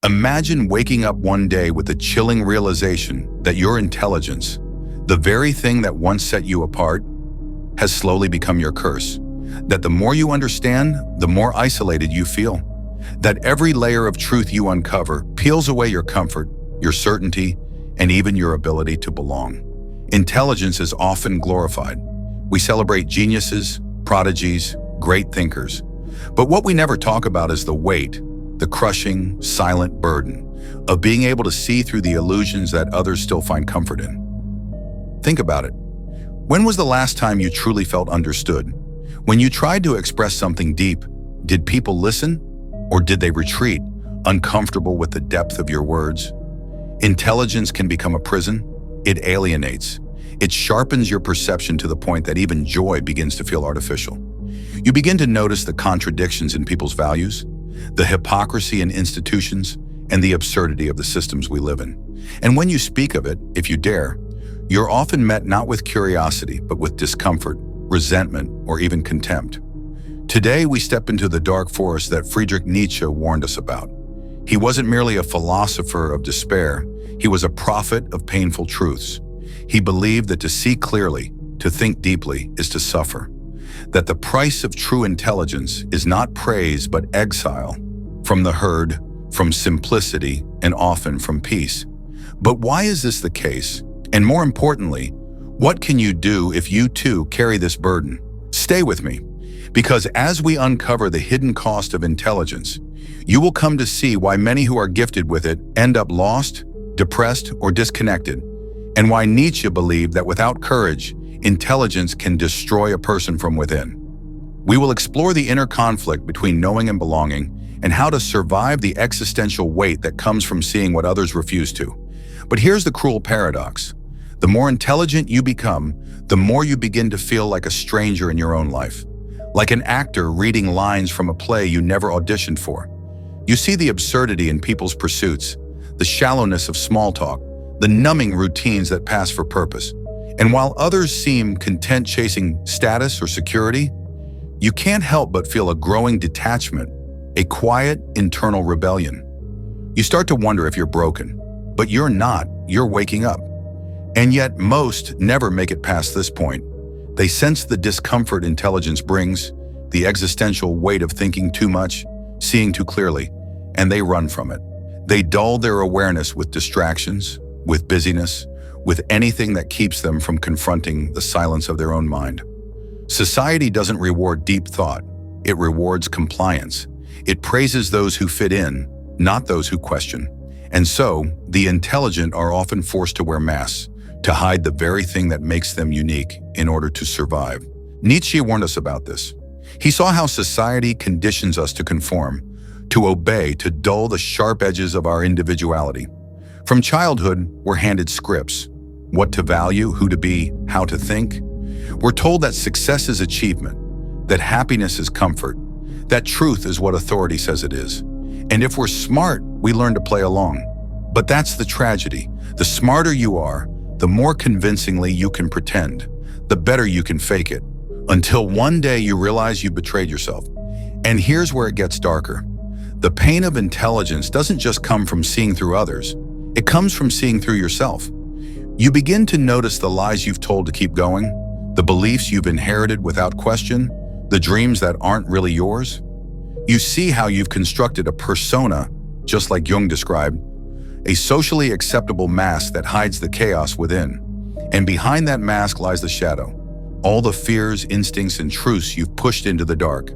Imagine waking up one day with the chilling realization that your intelligence, the very thing that once set you apart, has slowly become your curse. That the more you understand, the more isolated you feel. That every layer of truth you uncover peels away your comfort, your certainty, and even your ability to belong. Intelligence is often glorified. We celebrate geniuses, prodigies, great thinkers. But what we never talk about is the weight, the crushing, silent burden of being able to see through the illusions that others still find comfort in. Think about it. When was the last time you truly felt understood? When you tried to express something deep, did people listen? Or did they retreat, uncomfortable with the depth of your words? Intelligence can become a prison. It alienates. It sharpens your perception to the point that even joy begins to feel artificial. You begin to notice the contradictions in people's values, the hypocrisy in institutions, and the absurdity of the systems we live in. And when you speak of it, if you dare, you're often met not with curiosity, but with discomfort, resentment, or even contempt. Today, we step into the dark forest that Friedrich Nietzsche warned us about. He wasn't merely a philosopher of despair, he was a prophet of painful truths. He believed that to see clearly, to think deeply, is to suffer. That the price of true intelligence is not praise but exile from the herd, from simplicity, and often from peace. But why is this the case? And more importantly, what can you do if you too carry this burden? Stay with me, because as we uncover the hidden cost of intelligence, you will come to see why many who are gifted with it end up lost, depressed, or disconnected, and why Nietzsche believed that without courage, intelligence can destroy a person from within. We will explore the inner conflict between knowing and belonging, and how to survive the existential weight that comes from seeing what others refuse to. But here's the cruel paradox. The more intelligent you become, the more you begin to feel like a stranger in your own life. Like an actor reading lines from a play you never auditioned for. You see the absurdity in people's pursuits, the shallowness of small talk, the numbing routines that pass for purpose. And while others seem content chasing status or security, you can't help but feel a growing detachment, a quiet internal rebellion. You start to wonder if you're broken, but you're not, you're waking up. And yet most never make it past this point. They sense the discomfort intelligence brings, the existential weight of thinking too much, seeing too clearly, and they run from it. They dull their awareness with distractions, with busyness, with anything that keeps them from confronting the silence of their own mind. Society doesn't reward deep thought, it rewards compliance. It praises those who fit in, not those who question. And so, the intelligent are often forced to wear masks, to hide the very thing that makes them unique in order to survive. Nietzsche warned us about this. He saw how society conditions us to conform, to obey, to dull the sharp edges of our individuality. From childhood, we're handed scripts, what to value, who to be, how to think. We're told that success is achievement, that happiness is comfort, that truth is what authority says it is. And if we're smart, we learn to play along. But that's the tragedy. The smarter you are, the more convincingly you can pretend, the better you can fake it, until one day you realize you betrayed yourself. And here's where it gets darker. The pain of intelligence doesn't just come from seeing through others, it comes from seeing through yourself. You begin to notice the lies you've told to keep going, the beliefs you've inherited without question, the dreams that aren't really yours. You see how you've constructed a persona, just like Jung described, a socially acceptable mask that hides the chaos within. And behind that mask lies the shadow, all the fears, instincts, and truths you've pushed into the dark.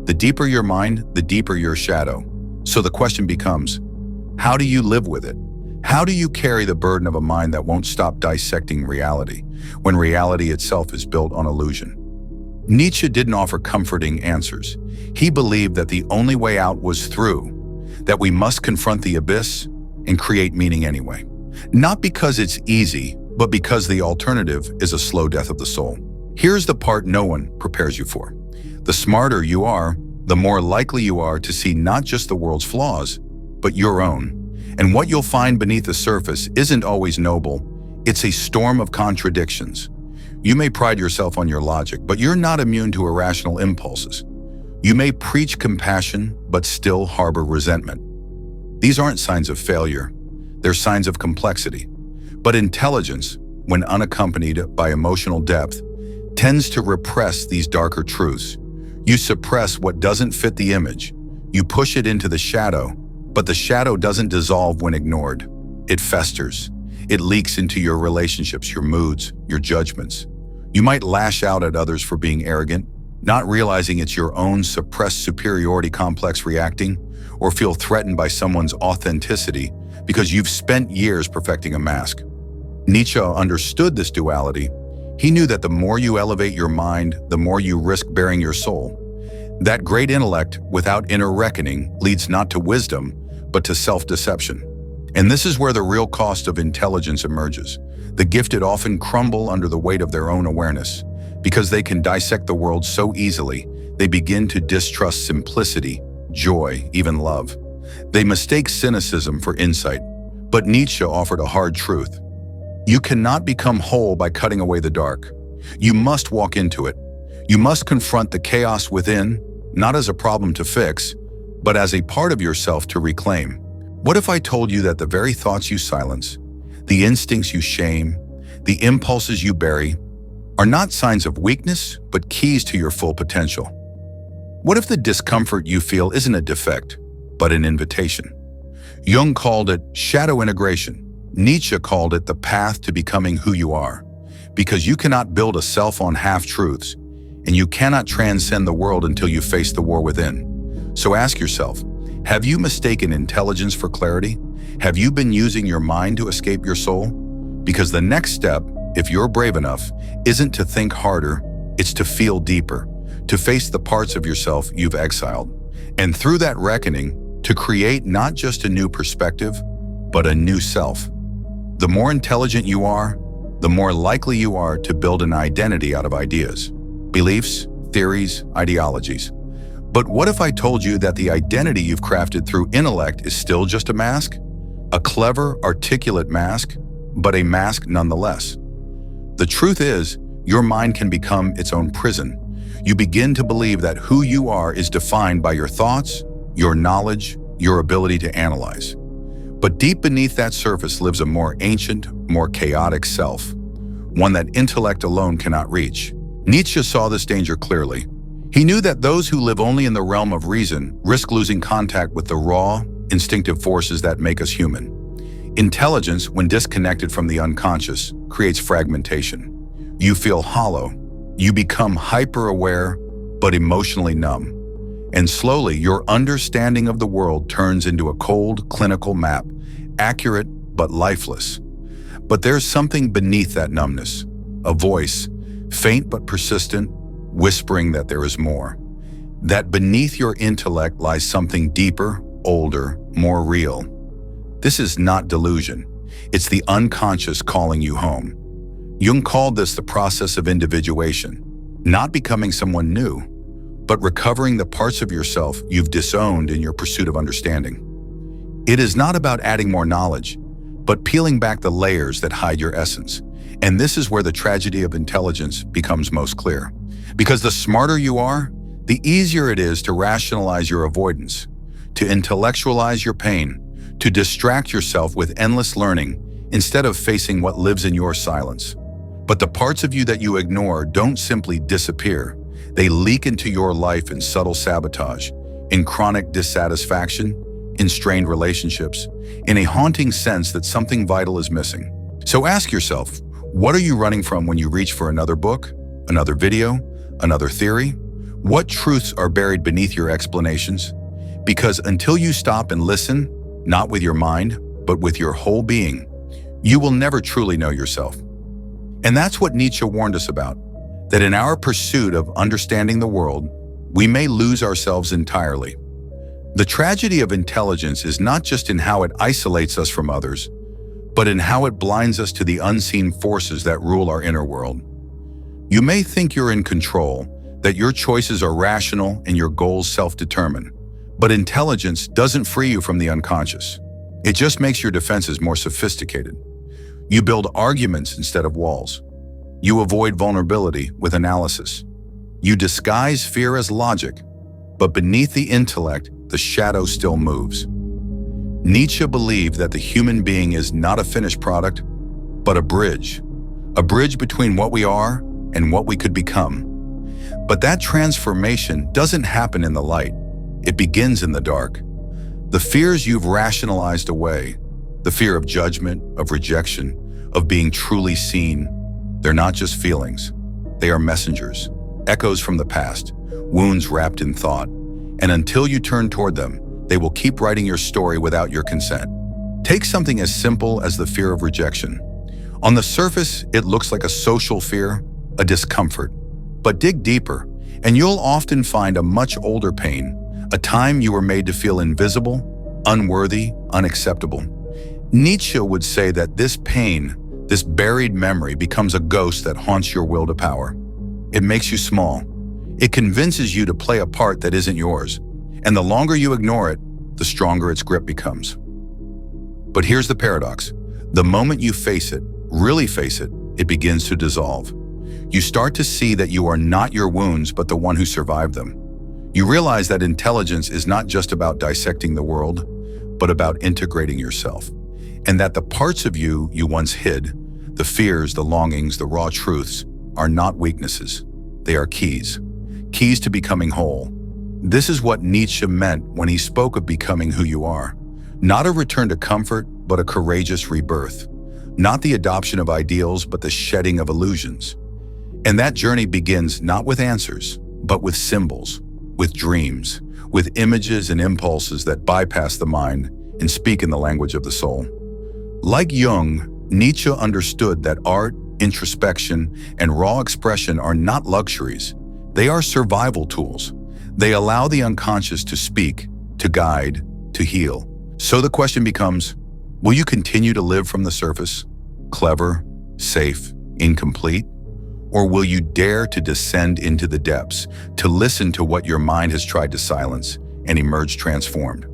The deeper your mind, the deeper your shadow. So the question becomes, how do you live with it? How do you carry the burden of a mind that won't stop dissecting reality, when reality itself is built on illusion? Nietzsche didn't offer comforting answers. He believed that the only way out was through, that we must confront the abyss and create meaning anyway. Not because it's easy, but because the alternative is a slow death of the soul. Here's the part no one prepares you for. The smarter you are, the more likely you are to see not just the world's flaws, but your own. And what you'll find beneath the surface isn't always noble. It's a storm of contradictions. You may pride yourself on your logic, but you're not immune to irrational impulses. You may preach compassion, but still harbor resentment. These aren't signs of failure. They're signs of complexity. But intelligence, when unaccompanied by emotional depth, tends to repress these darker truths. You suppress what doesn't fit the image. You push it into the shadow, but the shadow doesn't dissolve when ignored. It festers. It leaks into your relationships, your moods, your judgments. You might lash out at others for being arrogant, not realizing it's your own suppressed superiority complex reacting, or feel threatened by someone's authenticity because you've spent years perfecting a mask. Nietzsche understood this duality. He knew that the more you elevate your mind, the more you risk bearing your soul. That great intellect without inner reckoning leads not to wisdom, but to self-deception. And this is where the real cost of intelligence emerges. The gifted often crumble under the weight of their own awareness. Because they can dissect the world so easily, they begin to distrust simplicity, joy, even love. They mistake cynicism for insight. But Nietzsche offered a hard truth. You cannot become whole by cutting away the dark. You must walk into it. You must confront the chaos within, not as a problem to fix, but as a part of yourself to reclaim. What if I told you that the very thoughts you silence, the instincts you shame, the impulses you bury, are not signs of weakness, but keys to your full potential? What if the discomfort you feel isn't a defect, but an invitation? Jung called it shadow integration. Nietzsche called it the path to becoming who you are. Because you cannot build a self on half-truths, and you cannot transcend the world until you face the war within. So ask yourself, have you mistaken intelligence for clarity? Have you been using your mind to escape your soul? Because the next step, if you're brave enough, isn't to think harder, it's to feel deeper, to face the parts of yourself you've exiled, and through that reckoning, to create not just a new perspective, but a new self. The more intelligent you are, the more likely you are to build an identity out of ideas, beliefs, theories, ideologies. But what if I told you that the identity you've crafted through intellect is still just a mask? A clever, articulate mask, but a mask nonetheless. The truth is, your mind can become its own prison. You begin to believe that who you are is defined by your thoughts, your knowledge, your ability to analyze. But deep beneath that surface lives a more ancient, more chaotic self, one that intellect alone cannot reach. Nietzsche saw this danger clearly. He knew that those who live only in the realm of reason risk losing contact with the raw, instinctive forces that make us human. Intelligence, when disconnected from the unconscious, creates fragmentation. You feel hollow. You become hyper-aware, but emotionally numb. And slowly, your understanding of the world turns into a cold, clinical map, accurate but lifeless. But there's something beneath that numbness, a voice, faint but persistent, whispering that there is more. That beneath your intellect lies something deeper, older, more real. This is not delusion. It's the unconscious calling you home. Jung called this the process of individuation, not becoming someone new, but recovering the parts of yourself you've disowned in your pursuit of understanding. It is not about adding more knowledge, but peeling back the layers that hide your essence. And this is where the tragedy of intelligence becomes most clear. Because the smarter you are, the easier it is to rationalize your avoidance, to intellectualize your pain, to distract yourself with endless learning instead of facing what lives in your silence. But the parts of you that you ignore don't simply disappear. They leak into your life in subtle sabotage, in chronic dissatisfaction, in strained relationships, in a haunting sense that something vital is missing. So ask yourself, what are you running from when you reach for another book, another video, another theory? What truths are buried beneath your explanations? Because until you stop and listen, not with your mind, but with your whole being, you will never truly know yourself. And that's what Nietzsche warned us about, that in our pursuit of understanding the world, we may lose ourselves entirely. The tragedy of intelligence is not just in how it isolates us from others, but in how it blinds us to the unseen forces that rule our inner world. You may think you're in control, that your choices are rational and your goals self-determined, but intelligence doesn't free you from the unconscious. It just makes your defenses more sophisticated. You build arguments instead of walls. You avoid vulnerability with analysis. You disguise fear as logic, but beneath the intellect, the shadow still moves. Nietzsche believed that the human being is not a finished product, but a bridge between what we are and what we could become. But that transformation doesn't happen in the light. It begins in the dark. The fears you've rationalized away, the fear of judgment, of rejection, of being truly seen, they're not just feelings. They are messengers, echoes from the past, wounds wrapped in thought. And until you turn toward them, they will keep writing your story without your consent. Take something as simple as the fear of rejection. On the surface, it looks like a social fear, a discomfort. But dig deeper, and you'll often find a much older pain, a time you were made to feel invisible, unworthy, unacceptable. Nietzsche would say that this pain, this buried memory, becomes a ghost that haunts your will to power. It makes you small. It convinces you to play a part that isn't yours. And the longer you ignore it, the stronger its grip becomes. But here's the paradox. The moment you face it, really face it, it begins to dissolve. You start to see that you are not your wounds, but the one who survived them. You realize that intelligence is not just about dissecting the world, but about integrating yourself. And that the parts of you once hid, the fears, the longings, the raw truths, are not weaknesses. They are keys to becoming whole. This is what Nietzsche meant when he spoke of becoming who you are. Not a return to comfort, but a courageous rebirth. Not the adoption of ideals, but the shedding of illusions. And that journey begins not with answers, but with symbols, with dreams, with images and impulses that bypass the mind and speak in the language of the soul. Like Jung, Nietzsche understood that art, introspection, and raw expression are not luxuries. They are survival tools. They allow the unconscious to speak, to guide, to heal. So the question becomes, will you continue to live from the surface, clever, safe, incomplete? Or will you dare to descend into the depths, to listen to what your mind has tried to silence and emerge transformed?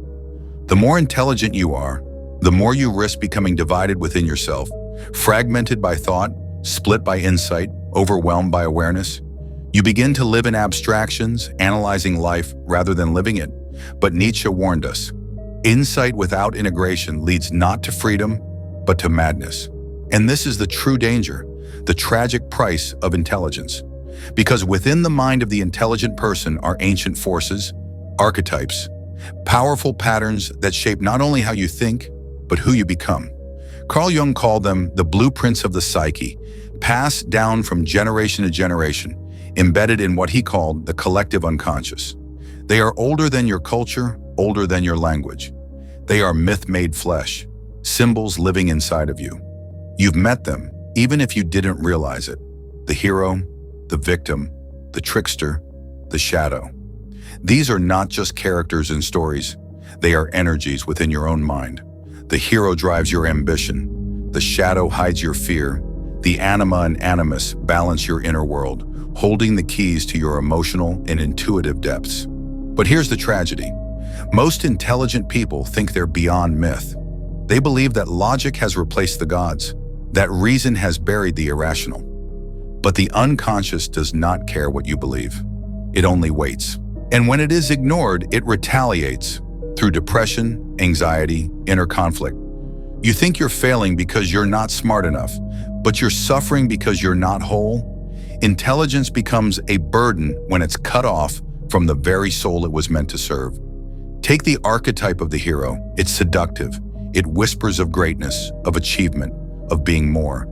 The more intelligent you are, the more you risk becoming divided within yourself, fragmented by thought, split by insight, overwhelmed by awareness. You begin to live in abstractions, analyzing life rather than living it. But Nietzsche warned us, insight without integration leads not to freedom, but to madness. And this is the true danger, the tragic price of intelligence. Because within the mind of the intelligent person are ancient forces, archetypes, powerful patterns that shape not only how you think, but who you become. Carl Jung called them the blueprints of the psyche, passed down from generation to generation, embedded in what he called the collective unconscious. They are older than your culture, older than your language. They are myth-made flesh, symbols living inside of you. You've met them, even if you didn't realize it. The hero, the victim, the trickster, the shadow. These are not just characters in stories. They are energies within your own mind. The hero drives your ambition. The shadow hides your fear. The anima and animus balance your inner world, holding the keys to your emotional and intuitive depths. But here's the tragedy. Most intelligent people think they're beyond myth. They believe that logic has replaced the gods, that reason has buried the irrational. But the unconscious does not care what you believe. It only waits. And when it is ignored, it retaliates through depression, anxiety, inner conflict. You think you're failing because you're not smart enough, but you're suffering because you're not whole. Intelligence becomes a burden when it's cut off from the very soul it was meant to serve. Take the archetype of the hero. It's seductive. It whispers of greatness, of achievement, of being more.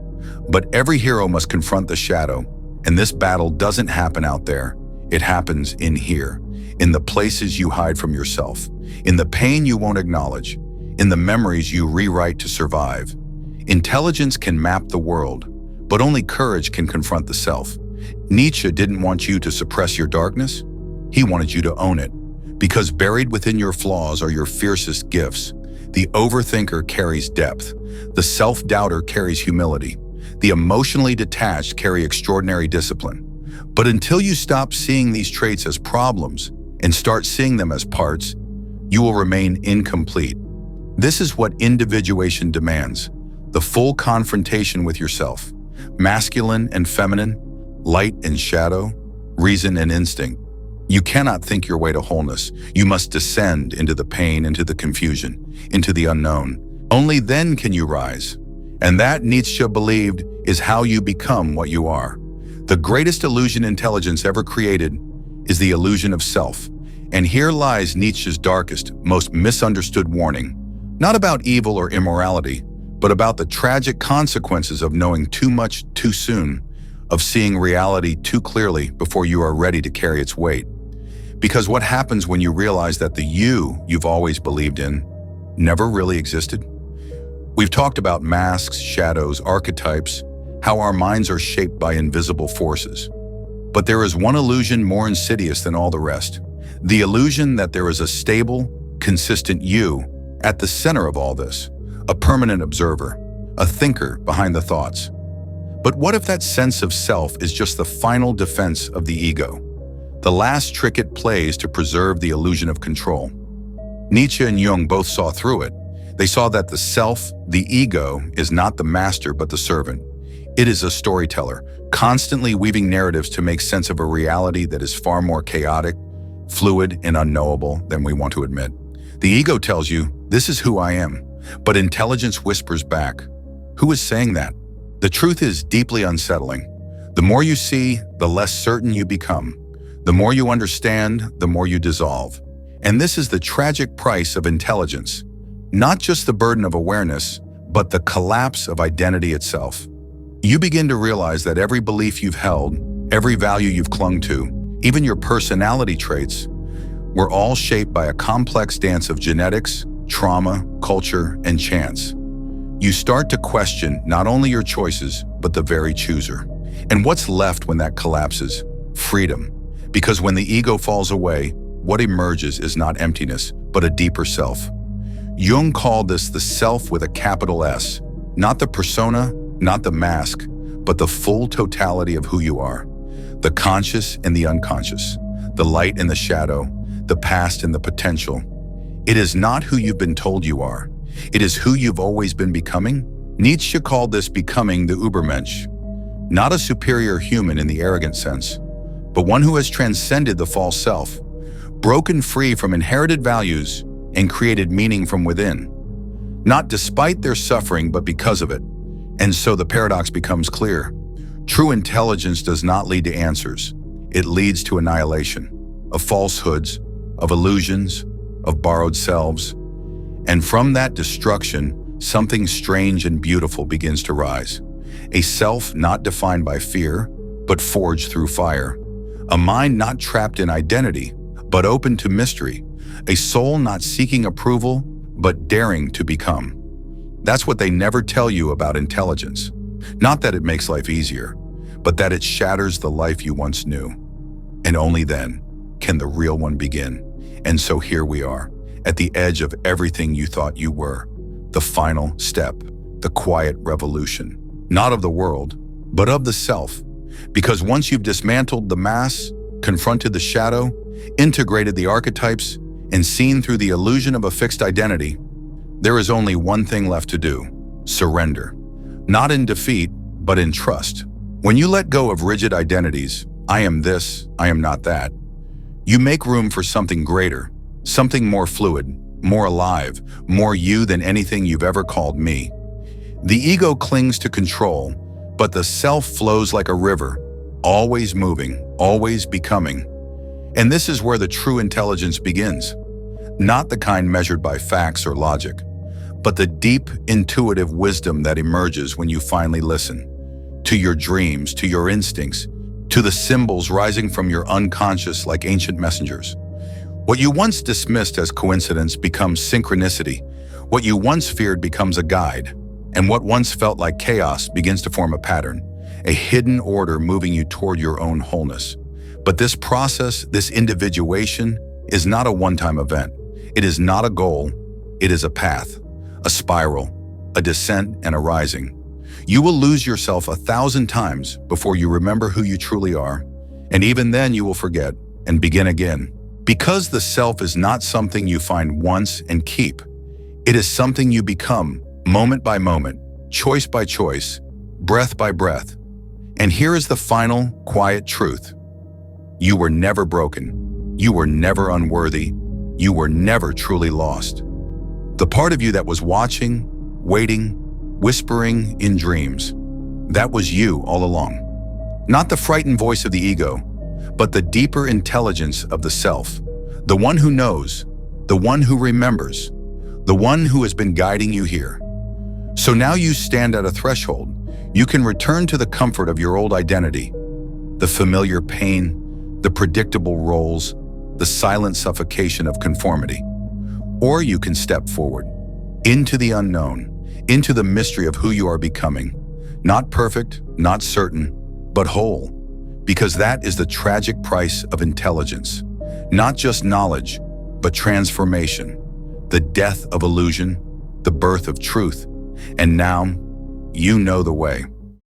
But every hero must confront the shadow, and this battle doesn't happen out there. It happens in here, in the places you hide from yourself, in the pain you won't acknowledge, in the memories you rewrite to survive. Intelligence can map the world, but only courage can confront the self. Nietzsche didn't want you to suppress your darkness. He wanted you to own it, because buried within your flaws are your fiercest gifts. The overthinker carries depth. The self-doubter carries humility. The emotionally detached carry extraordinary discipline. But until you stop seeing these traits as problems and start seeing them as parts, you will remain incomplete. This is what individuation demands: the full confrontation with yourself, masculine and feminine, light and shadow, reason and instinct. You cannot think your way to wholeness. You must descend into the pain, into the confusion, into the unknown. Only then can you rise. And that, Nietzsche believed, is how you become what you are. The greatest illusion intelligence ever created is the illusion of self. And here lies Nietzsche's darkest, most misunderstood warning. Not about evil or immorality, but about the tragic consequences of knowing too much too soon, of seeing reality too clearly before you are ready to carry its weight. Because what happens when you realize that the you you've always believed in never really existed? We've talked about masks, shadows, archetypes, how our minds are shaped by invisible forces. But there is one illusion more insidious than all the rest. The illusion that there is a stable, consistent you at the center of all this, a permanent observer, a thinker behind the thoughts. But what if that sense of self is just the final defense of the ego, the last trick it plays to preserve the illusion of control? Nietzsche and Jung both saw through it. They saw that the self, the ego, is not the master but the servant. It is a storyteller, constantly weaving narratives to make sense of a reality that is far more chaotic, fluid, and unknowable than we want to admit. The ego tells you, "This is who I am," but intelligence whispers back, "Who is saying that?" The truth is deeply unsettling. The more you see, the less certain you become. The more you understand, the more you dissolve. And this is the tragic price of intelligence. Not just the burden of awareness, but the collapse of identity itself. You begin to realize that every belief you've held, every value you've clung to, even your personality traits, were all shaped by a complex dance of genetics, trauma, culture, and chance. You start to question not only your choices, but the very chooser. And what's left when that collapses? Freedom. Because when the ego falls away, what emerges is not emptiness, but a deeper self. Jung called this the self with a capital S, not the persona, not the mask, but the full totality of who you are. The conscious and the unconscious, the light and the shadow, the past and the potential. It is not who you've been told you are. It is who you've always been becoming. Nietzsche called this becoming the Übermensch, not a superior human in the arrogant sense, but one who has transcended the false self, broken free from inherited values, and created meaning from within. Not despite their suffering, but because of it. And so the paradox becomes clear. True intelligence does not lead to answers. It leads to annihilation, of falsehoods, of illusions, of borrowed selves. And from that destruction, something strange and beautiful begins to rise. A self not defined by fear, but forged through fire. A mind not trapped in identity, but open to mystery. A soul not seeking approval, but daring to become. That's what they never tell you about intelligence. Not that it makes life easier, but that it shatters the life you once knew. And only then can the real one begin. And so here we are, at the edge of everything you thought you were. The final step, the quiet revolution. Not of the world, but of the self. Because once you've dismantled the mass, confronted the shadow, integrated the archetypes, and seen through the illusion of a fixed identity, there is only one thing left to do: surrender. Not in defeat, but in trust. When you let go of rigid identities, I am this, I am not that, you make room for something greater, something more fluid, more alive, more you than anything you've ever called me. The ego clings to control, but the self flows like a river, always moving, always becoming. And this is where the true intelligence begins. Not the kind measured by facts or logic, but the deep, intuitive wisdom that emerges when you finally listen. To your dreams, to your instincts, to the symbols rising from your unconscious like ancient messengers. What you once dismissed as coincidence becomes synchronicity. What you once feared becomes a guide. And what once felt like chaos begins to form a pattern, a hidden order moving you toward your own wholeness. But this process, this individuation, is not a one-time event. It is not a goal. It is a path, a spiral, a descent, and a rising. You will lose yourself 1,000 times before you remember who you truly are. And even then you will forget and begin again. Because the self is not something you find once and keep. It is something you become, moment by moment, choice by choice, breath by breath. And here is the final, quiet truth. You were never broken. You were never unworthy. You were never truly lost. The part of you that was watching, waiting, whispering in dreams, that was you all along. Not the frightened voice of the ego, but the deeper intelligence of the self, the one who knows, the one who remembers, the one who has been guiding you here. So now you stand at a threshold. You can return to the comfort of your old identity, the familiar pain, the predictable roles, the silent suffocation of conformity. Or you can step forward, into the unknown, into the mystery of who you are becoming. Not perfect, not certain, but whole. Because that is the tragic price of intelligence. Not just knowledge, but transformation. The death of illusion, the birth of truth. And now, you know the way.